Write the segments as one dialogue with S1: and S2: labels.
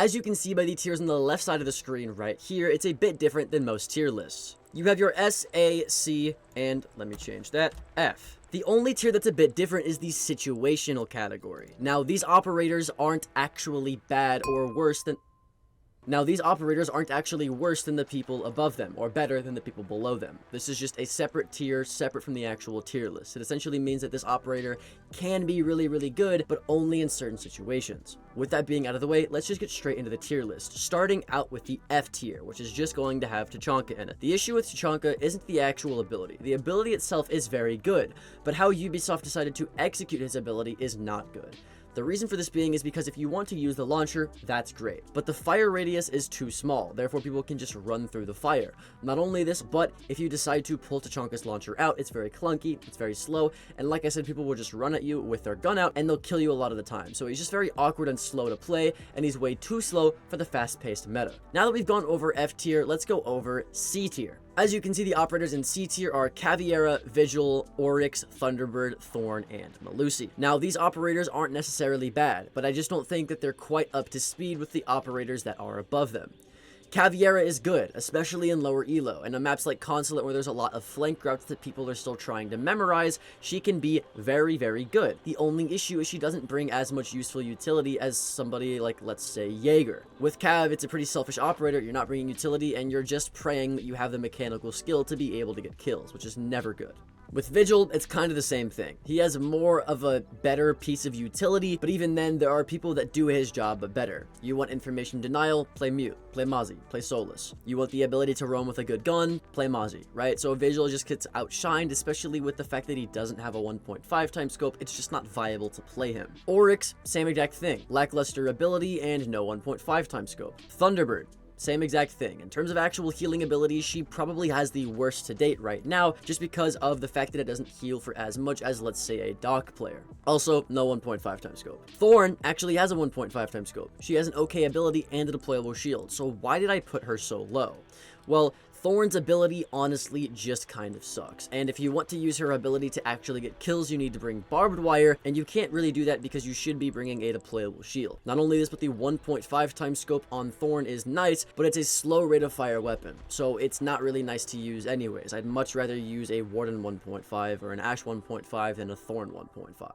S1: As you can see by the tiers on the left side of the screen right here, it's a bit different than most tier lists. You have your S, A, C, and let me change that, F. The only tier that's a bit different is the situational category. Now, these operators aren't actually bad or worse than the people above them, or better than the people below them. This is just a separate tier, separate from the actual tier list. It essentially means that this operator can be really, really good, but only in certain situations. With that being out of the way, let's just get straight into the tier list, starting out with the F tier, which is just going to have Tachanka in it. The issue with Tachanka isn't the actual ability. The ability itself is very good, but how Ubisoft decided to execute his ability is not good. The reason for this being is because if you want to use the launcher, that's great, but the fire radius is too small, therefore people can just run through the fire. Not only this, but if you decide to pull Tachanka's launcher out, it's very clunky, it's very slow, and like I said, people will just run at you with their gun out, and they'll kill you a lot of the time. So he's just very awkward and slow to play, and he's way too slow for the fast-paced meta. Now that we've gone over F tier, let's go over C tier. As you can see, the operators in C tier are Caveira, Vigil, Oryx, Thunderbird, Thorn, and Melusi. Now, these operators aren't necessarily bad, but I just don't think that they're quite up to speed with the operators that are above them. Caveira is good, especially in lower elo, and on maps like Consulate where there's a lot of flank routes that people are still trying to memorize, she can be very, very good. The only issue is she doesn't bring as much useful utility as somebody like, let's say, Jaeger. With Cav, it's a pretty selfish operator, you're not bringing utility, and you're just praying that you have the mechanical skill to be able to get kills, which is never good. With Vigil, it's kind of the same thing. He has more of a better piece of utility, but even then, there are people that do his job but better. You want information denial, play Mute, play Mozzie, play Solus. You want the ability to roam with a good gun, play Mozzie, right? So Vigil just gets outshined, especially with the fact that he doesn't have a 1.5 times scope. It's just not viable to play him. Oryx, same exact thing. Lackluster ability and no 1.5 times scope. Thunderbird, same exact thing. In terms of actual healing abilities, she probably has the worst to date right now, just because of the fact that it doesn't heal for as much as, let's say, a Doc player. Also, no 1.5 times scope. Thorn actually has a 1.5 times scope. She has an okay ability and a deployable shield, so why did I put her so low? Well, Thorn's ability honestly just kind of sucks, and if you want to use her ability to actually get kills, you need to bring barbed wire, and you can't really do that because you should be bringing a deployable shield. Not only this, but the 1.5 times scope on Thorn is nice, but it's a slow rate of fire weapon, so it's not really nice to use anyways. I'd much rather use a Warden 1.5 or an Ash 1.5 than a Thorn 1.5.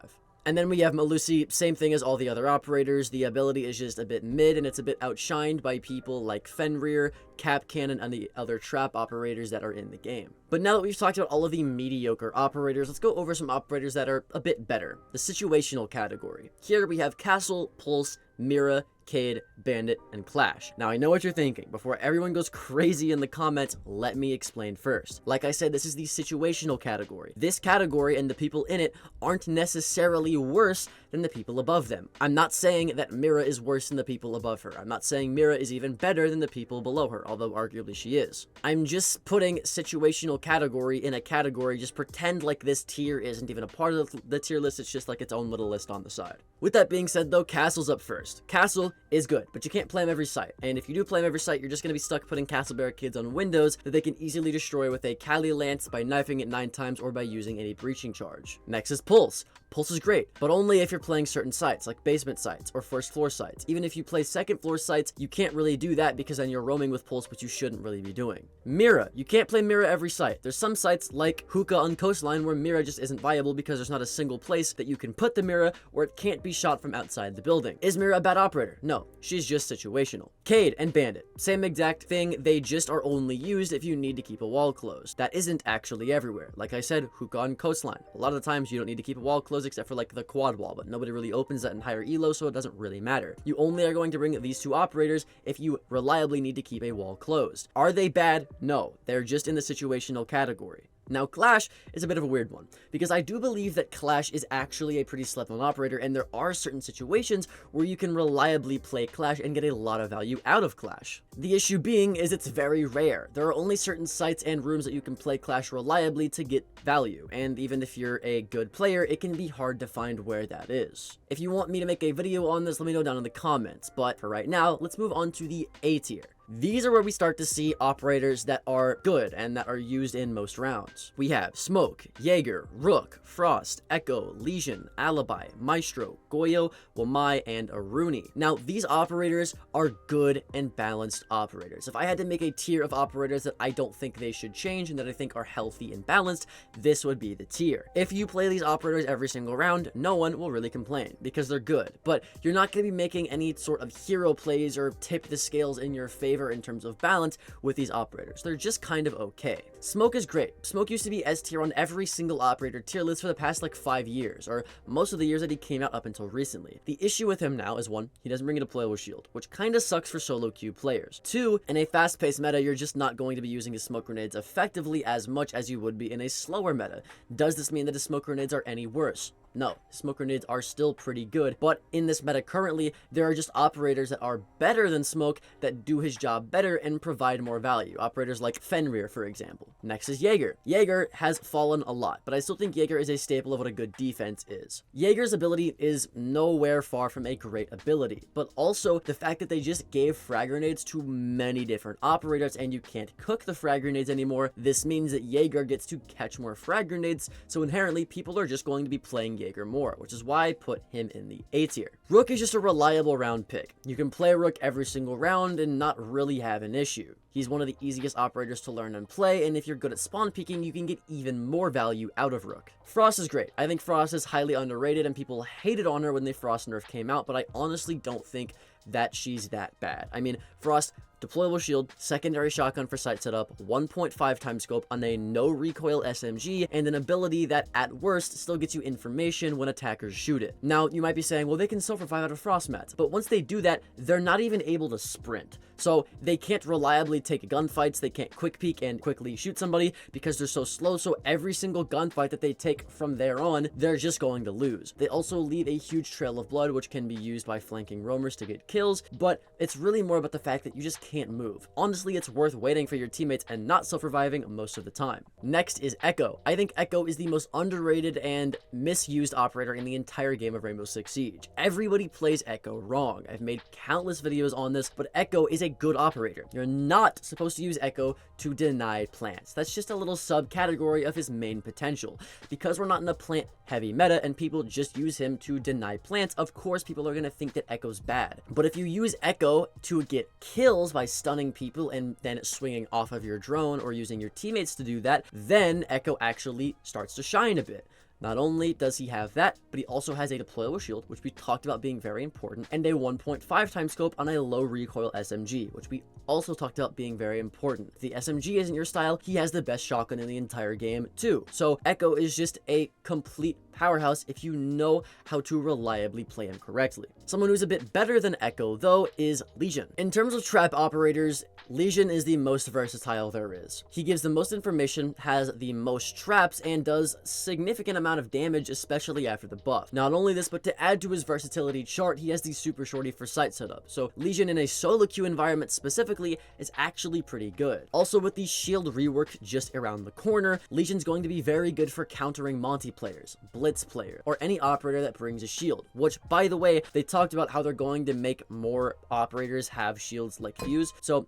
S1: And then we have Melusi, same thing as all the other operators. The ability is just a bit mid, and it's a bit outshined by people like Fenrir, Cap Cannon, and the other trap operators that are in the game. But now that we've talked about all of the mediocre operators, let's go over some operators that are a bit better. The situational category. Here we have Castle, Pulse, Mira, Cade, Bandit, and Clash. Now, I know what you're thinking. Before everyone goes crazy in the comments, let me explain first. Like I said, this is the situational category. This category and the people in it aren't necessarily worse than the people above them. I'm not saying that Mira is worse than the people above her. I'm not saying Mira is even better than the people below her, although arguably she is. I'm just putting situational category in a category. Just pretend like this tier isn't even a part of the tier list. It's just like its own little list on the side. With that being said, though, Castle's up first. Castle is good, but you can't play him every site. And if you do play him every site, you're just going to be stuck putting castle barricades on windows that they can easily destroy with a Kali Lance by knifing it 9 times or by using a breaching charge. Next is Pulse. Pulse is great, but only if you're playing certain sites, like basement sites or first floor sites. Even if you play second floor sites, you can't really do that because then you're roaming with Pulse, which you shouldn't really be doing. Mira. You can't play Mira every site. There's some sites like Hookah on Coastline where Mira just isn't viable because there's not a single place that you can put the Mira where it can't be shot from outside the building. Is Mira a bad operator? No, she's just situational. Cade and Bandit. Same exact thing, they just are only used if you need to keep a wall closed. That isn't actually everywhere. Like I said, Hookah on Coastline. A lot of the times you don't need to keep a wall closed except for like the quad wall, but nobody really opens that in higher elo, so it doesn't really matter. You only are going to bring these two operators if you reliably need to keep a wall closed. Are they bad? No, they're just in the situational category. Now, Clash is a bit of a weird one, because I do believe that Clash is actually a pretty slept-on operator, and there are certain situations where you can reliably play Clash and get a lot of value out of Clash. The issue being is it's very rare. There are only certain sites and rooms that you can play Clash reliably to get value, and even if you're a good player, it can be hard to find where that is. If you want me to make a video on this, let me know down in the comments, but for right now, let's move on to the A tier. These are where we start to see operators that are good and that are used in most rounds. We have Smoke, Jaeger, Rook, Frost, Echo, Legion, Alibi, Maestro, Goyo, Wamai, and Aruni. Now, these operators are good and balanced operators. If I had to make a tier of operators that I don't think they should change and that I think are healthy and balanced, this would be the tier. If you play these operators every single round, no one will really complain because they're good, but you're not going to be making any sort of hero plays or tip the scales in your favor in terms of balance with these operators. They're just kind of okay. Smoke is great. Smoke used to be S tier on every single operator tier list for the past like 5 years, or most of the years that he came out up until recently. The issue with him now is 1, he doesn't bring a deployable shield, which kind of sucks for solo queue players. 2, in a fast-paced meta, you're just not going to be using his smoke grenades effectively as much as you would be in a slower meta. Does this mean that his smoke grenades are any worse? No, smoke grenades are still pretty good, but in this meta currently, there are just operators that are better than Smoke that do his job better and provide more value. Operators like Fenrir, for example. Next is Jaeger. Jaeger has fallen a lot, but I still think Jaeger is a staple of what a good defense is. Jaeger's ability is nowhere far from a great ability, but also the fact that they just gave frag grenades to many different operators and you can't cook the frag grenades anymore. This means that Jaeger gets to catch more frag grenades, so inherently people are just going to be playing Jaeger more, which is why I put him in the A tier. Rook is just a reliable round pick. You can play Rook every single round and not really have an issue. He's one of the easiest operators to learn and play, and if you're good at spawn peeking, you can get even more value out of Rook. Frost is great. I think Frost is highly underrated, and people hated on her when the Frost nerf came out, but I honestly don't think that she's that bad. I mean, Frost, deployable shield, secondary shotgun for sight setup, 1.5 time scope on a no recoil SMG, and an ability that at worst still gets you information when attackers shoot it. Now, you might be saying, well, they can still survive out of frost mats, but once they do that, they're not even able to sprint. So they can't reliably take gunfights, they can't quick peek and quickly shoot somebody because they're so slow, so every single gunfight that they take from there on, they're just going to lose. They also leave a huge trail of blood, which can be used by flanking roamers to get kills, but it's really more about the fact that you just can't move. Honestly, it's worth waiting for your teammates and not self-reviving most of the time. Next is Echo. I think Echo is the most underrated and misused operator in the entire game of Rainbow Six Siege. Everybody plays Echo wrong. I've made countless videos on this, but Echo is a good operator. You're not supposed to use Echo to deny plants. That's just a little subcategory of his main potential. Because we're not in a plant heavy meta and people just use him to deny plants, of course people are going to think that Echo's bad. But if you use Echo to get kills by stunning people and then swinging off of your drone or using your teammates to do that, then Echo actually starts to shine a bit. Not only does he have that, but he also has a deployable shield, which we talked about being very important, and a 1.5 time scope on a low recoil SMG, which we also talked about being very important. If the SMG isn't your style, he has the best shotgun in the entire game too. So Echo is just a complete powerhouse if you know how to reliably play him correctly. Someone who's a bit better than Echo, though, is Legion. In terms of trap operators, Legion is the most versatile there is. He gives the most information, has the most traps, and does significant amount of damage, especially after the buff. Not only this, but to add to his versatility chart, he has the super shorty for sight setup. So Legion in a solo queue environment specifically is actually pretty good. Also, with the shield rework just around the corner, Legion's going to be very good for countering Monty players, Blitz player, or any operator that brings a shield, which, by the way, they talked about how they're going to make more operators have shields like Fuse, so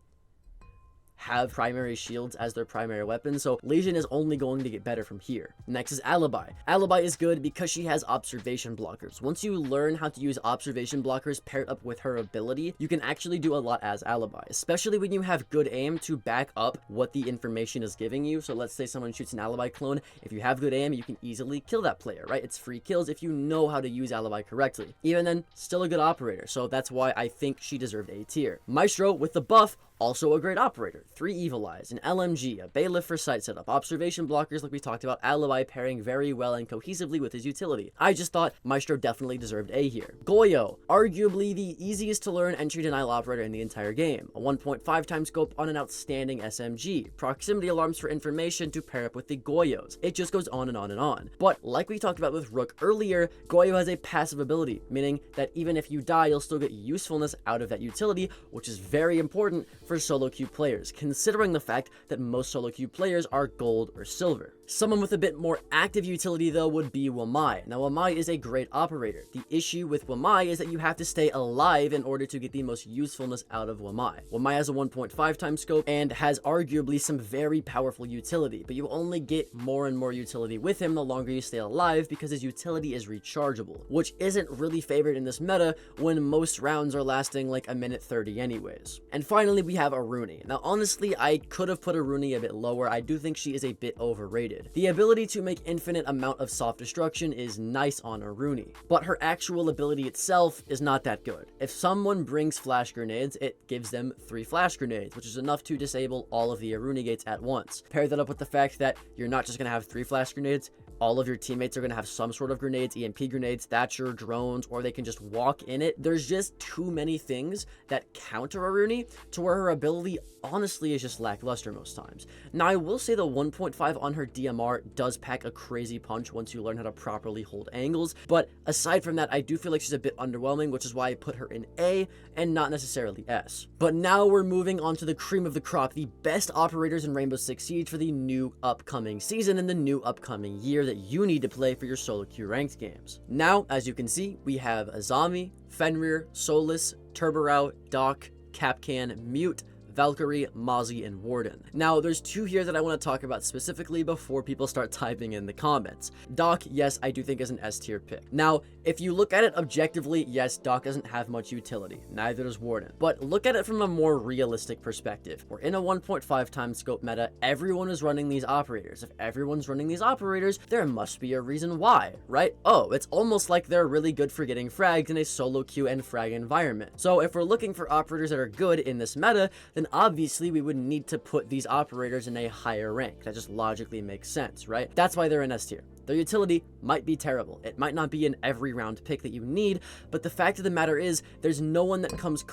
S1: have primary shields as their primary weapon, so Legion is only going to get better from here. Next is Alibi. Alibi is good because she has observation blockers. Once you learn how to use observation blockers paired up with her ability, you can actually do a lot as Alibi, especially when you have good aim to back up what the information is giving you. So let's say someone shoots an Alibi clone. If you have good aim, you can easily kill that player, right? It's free kills if you know how to use Alibi correctly. Even then, still a good operator, so that's why I think she deserved A tier. Maestro, with the buff, also a great operator. 3 Evil Eyes, an LMG, a bailiff for sight setup, observation blockers like we talked about, Alibi pairing very well and cohesively with his utility. I just thought Maestro definitely deserved A here. Goyo, arguably the easiest to learn entry denial operator in the entire game. A 1.5 time scope on an outstanding SMG, proximity alarms for information to pair up with the Goyos. It just goes on and on and on. But like we talked about with Rook earlier, Goyo has a passive ability, meaning that even if you die, you'll still get usefulness out of that utility, which is very important for solo queue players, considering the fact that most solo queue players are gold or silver. Someone with a bit more active utility though would be Wamai. Now Wamai is a great operator. The issue with Wamai is that you have to stay alive in order to get the most usefulness out of Wamai. Wamai has a 1.5 times scope and has arguably some very powerful utility, but you only get more and more utility with him the longer you stay alive because his utility is rechargeable, which isn't really favored in this meta when most rounds are lasting like a minute 30 anyways. And finally we have Aruni. Now honestly I could have put Aruni a bit lower. I do think she is a bit overrated. The ability to make infinite amount of soft destruction is nice on Aruni, but her actual ability itself is not that good. If someone brings flash grenades, it gives them 3 flash grenades, which is enough to disable all of the Aruni gates at once. Pair that up with the fact that you're not just going to have 3 flash grenades, all of your teammates are going to have some sort of grenades, EMP grenades, Thatcher, drones, or they can just walk in it. There's just too many things that counter Aruni to where her ability honestly is just lackluster most times. Now I will say the 1.5 on her DMR does pack a crazy punch once you learn how to properly hold angles, but aside from that I do feel like she's a bit underwhelming, which is why I put her in A and not necessarily S. But now we're moving on to the cream of the crop, the best operators in Rainbow Six Siege for the new upcoming season and the new upcoming year that you need to play for your solo queue ranked games. Now, as you can see, we have Azami, Fenrir, Solus, Turborau, Doc, Kapkan, Mute, Valkyrie, Mozzie, and Warden. Now, there's 2 here that I want to talk about specifically before people start typing in the comments. Doc, yes, I do think is an S tier pick. Now, if you look at it objectively, yes, Doc doesn't have much utility. Neither does Warden. But look at it from a more realistic perspective. We're in a 1.5 times scope meta. Everyone is running these operators. If everyone's running these operators, there must be a reason why, right? Oh, it's almost like they're really good for getting fragged in a solo queue and frag environment. So if we're looking for operators that are good in this meta, then obviously we would need to put these operators in a higher rank. That just logically makes sense, right? That's why they're in S tier. Their utility might be terrible. It might not be an every round pick that you need, but the fact of the matter is there's no one that comes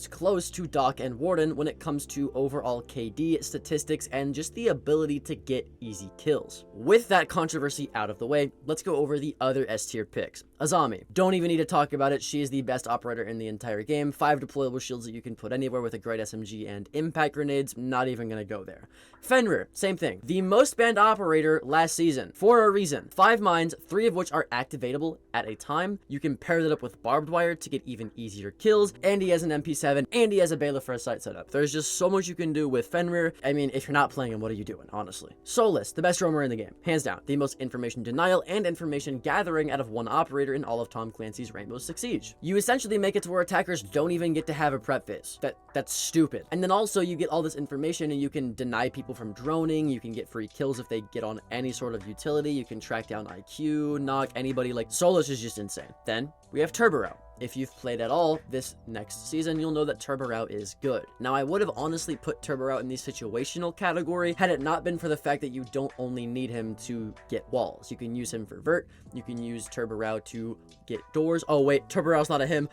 S1: close to Doc and Warden when it comes to overall KD, statistics, and just the ability to get easy kills. With that controversy out of the way, let's go over the other S tier picks. Azami. Don't even need to talk about it. She is the best operator in the entire game. 5 deployable shields that you can put anywhere with a great SMG and impact grenades. Not even gonna go there. Fenrir, same thing. The most banned operator last season for a reason. 5 mines, 3 of which are activatable at a time. You can pair that up with barbed wire to get even easier kills, and he has an MP7, and he has a Bailiff for a sight setup. There's just so much you can do with Fenrir. I mean, if you're not playing him, what are you doing, honestly? Solus, the best roamer in the game. Hands down. The most information denial and information gathering out of one operator in all of Tom Clancy's Rainbow Six Siege. You essentially make it to where attackers don't even get to have a prep phase. That's stupid. And then also you get all this information and you can deny people from droning, you can get free kills if they get on any sort of utility, you can track down IQ, knock anybody. Like, Solus is just insane. Then we have Turborau. If you've played at all this next season, you'll know that Turborau is good. Now, I would have honestly put Turborau in the situational category had it not been for the fact that you don't only need him to get walls. You can use him for vert, you can use Turborau to get doors. Oh wait, Turborau's not a him.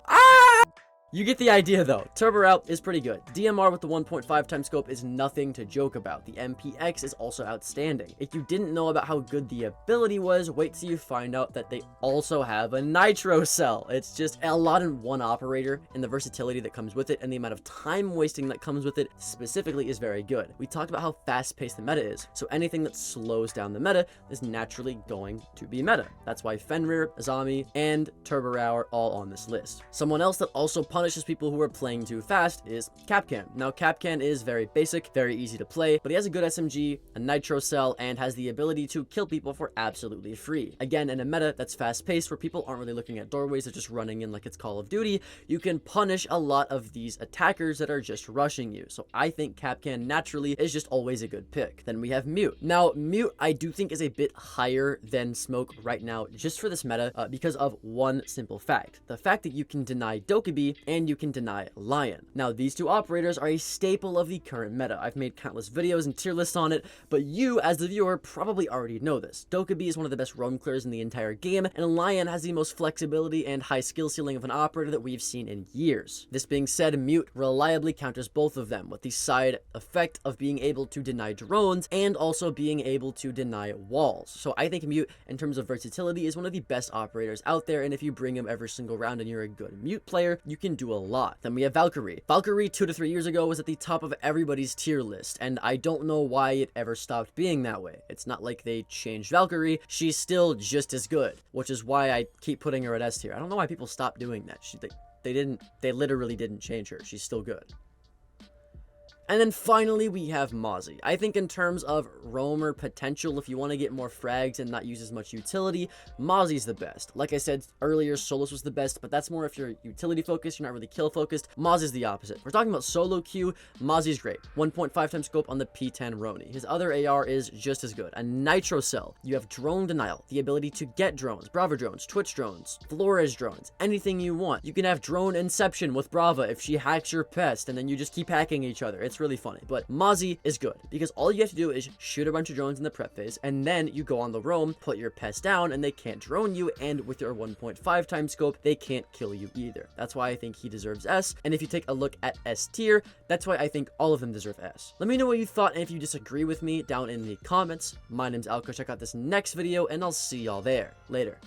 S1: You get the idea though. Turborau is pretty good. DMR with the 1.5 times scope is nothing to joke about. The MPX is also outstanding. If you didn't know about how good the ability was, wait till you find out that they also have a nitro cell. It's just a lot in one operator, and the versatility that comes with it and the amount of time wasting that comes with it specifically is very good. We talked about how fast paced the meta is, so anything that slows down the meta is naturally going to be meta. That's why Fenrir, Azami, and Turborau are all on this list. Someone else that also punishes people who are playing too fast is Kapkan. Now, Kapkan is very basic, very easy to play, but he has a good SMG, a nitro cell, and has the ability to kill people for absolutely free. Again, in a meta that's fast-paced, where people aren't really looking at doorways, they're just running in like it's Call of Duty, you can punish a lot of these attackers that are just rushing you. So I think Kapkan naturally is just always a good pick. Then we have Mute. Now, Mute I do think is a bit higher than Smoke right now, just for this meta, because of one simple fact. The fact that you can deny Dokkaebi and you can deny Lion. Now, these two operators are a staple of the current meta. I've made countless videos and tier lists on it, but you, as the viewer, probably already know this. Dokkaebi is one of the best roam clears in the entire game, and Lion has the most flexibility and high skill ceiling of an operator that we've seen in years. This being said, Mute reliably counters both of them, with the side effect of being able to deny drones and also being able to deny walls. So I think Mute, in terms of versatility, is one of the best operators out there, and if you bring him every single round and you're a good Mute player, you can do a lot. Then we have Valkyrie. Valkyrie 2 to 3 years ago was at the top of everybody's tier list, and I don't know why it ever stopped being that way. It's not like they changed Valkyrie. She's still just as good, which is why I keep putting her at S tier. I don't know why people stopped doing that. They literally didn't change her. She's still good. And then finally, we have Mozzie. I think in terms of roamer potential, if you want to get more frags and not use as much utility, Mozzie's the best. Like I said earlier, Solus was the best, but that's more if you're utility focused, you're not really kill focused. Mozzie's the opposite. If we're talking about solo Q, Mozzie's great. 1.5 times scope on the P10 Roni. His other AR is just as good. A Nitro Cell. You have drone denial, the ability to get drones, Brava drones, Twitch drones, Flores drones, anything you want. You can have drone inception with Brava if she hacks your pest, and then you just keep hacking each other. It's really funny. But Mozzie is good because all you have to do is shoot a bunch of drones in the prep phase, and then you go on the roam, put your pest down, and they can't drone you, and with your 1.5 times scope, they can't kill you either. That's why I think he deserves S, and if you take a look at S tier, that's why I think all of them deserve S. Let me know what you thought, and if you disagree with me down in the comments. My name's Alka. Check out this next video, and I'll see y'all there. Later.